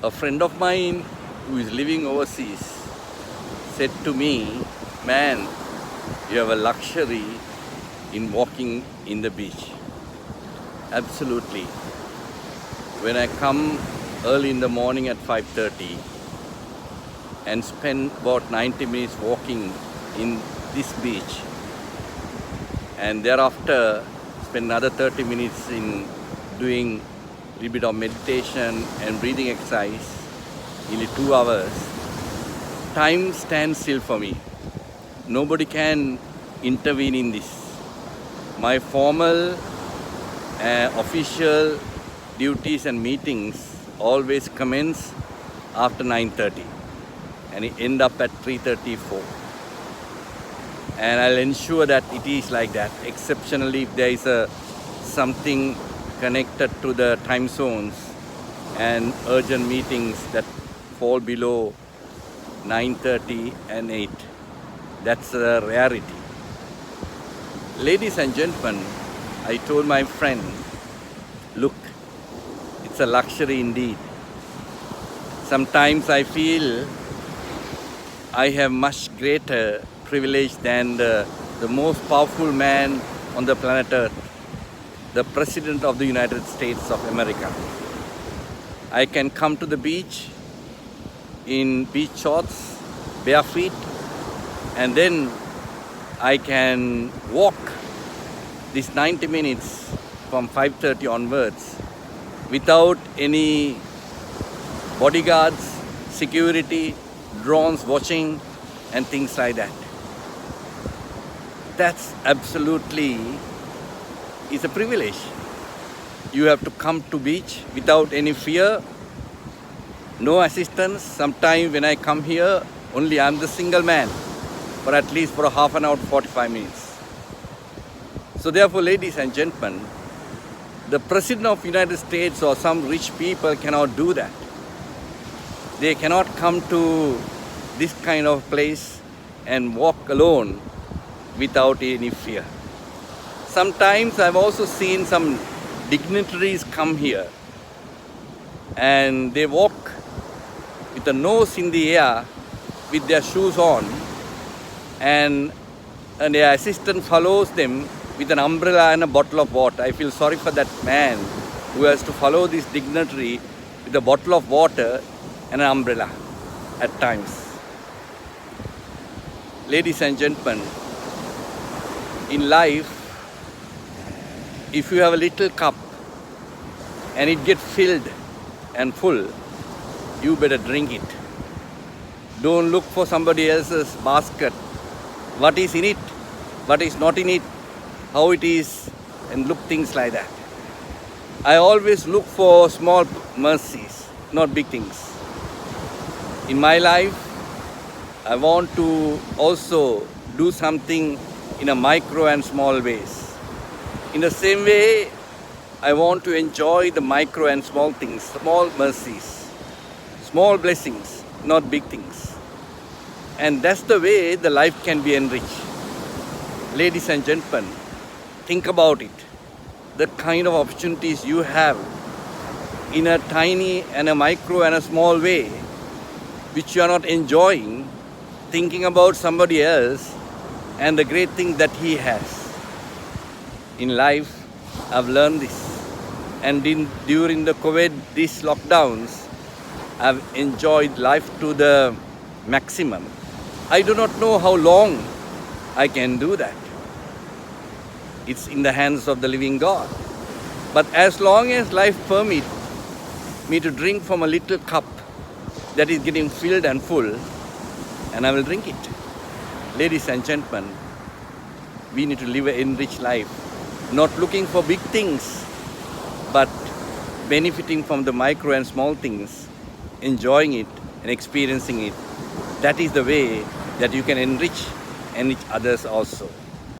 A friend of mine who is living overseas said to me, "Man, you have a luxury in walking in the beach." Absolutely. When I come early in the morning at 5:30 and spend about 90 minutes walking in this beach, and thereafter spend another 30 minutes in doing a little bit of meditation and breathing exercise, nearly 2 hours, time stands still for me. Nobody can intervene in this. My formal official duties and meetings always commence after 9:30 and it end up at 3:34. And I'll ensure that it is like that. Exceptionally, if there is something connected to the time zones and urgent meetings that fall below 9:30 and 8, that's a rarity. Ladies and gentlemen, I told my friend, look, it's a luxury indeed. Sometimes I feel I have much greater privilege than the most powerful man on the planet Earth, the President of the United States of America. I can come to the beach in beach shorts, bare feet, and then I can walk these 90 minutes from 5:30 onwards without any bodyguards, security, drones watching and things like that. That's absolutely is a privilege. You have to come to beach without any fear, no assistance. Sometimes when I come here, only I'm the single man, for at least for a half an hour, 45 minutes. So therefore, ladies and gentlemen, the President of the United States or some rich people cannot do that. They cannot come to this kind of place and walk alone without any fear. Sometimes I've also seen some dignitaries come here and they walk with the nose in the air with their shoes on, and their assistant follows them with an umbrella and a bottle of water. I feel sorry for that man who has to follow this dignitary with a bottle of water and an umbrella at times. Ladies and gentlemen, in life, if you have a little cup and it gets filled and full, you better drink it. Don't look for somebody else's basket. What is in it, what is not in it, how it is, and look things like that. I always look for small mercies, not big things. In my life, I want to also do something in a micro and small ways. In the same way, I want to enjoy the micro and small things, small mercies, small blessings, not big things. And that's the way the life can be enriched. Ladies and gentlemen, think about it. The kind of opportunities you have in a tiny and a micro and a small way, which you are not enjoying, thinking about somebody else and the great thing that he has. In life, I've learned this. And during the COVID, these lockdowns, I've enjoyed life to the maximum. I do not know how long I can do that. It's in the hands of the living God. But as long as life permits me to drink from a little cup that is getting filled and full, and I will drink it. Ladies and gentlemen, we need to live an enriched life, not looking for big things, but benefiting from the micro and small things, enjoying it and experiencing it. That is the way that you can enrich others also.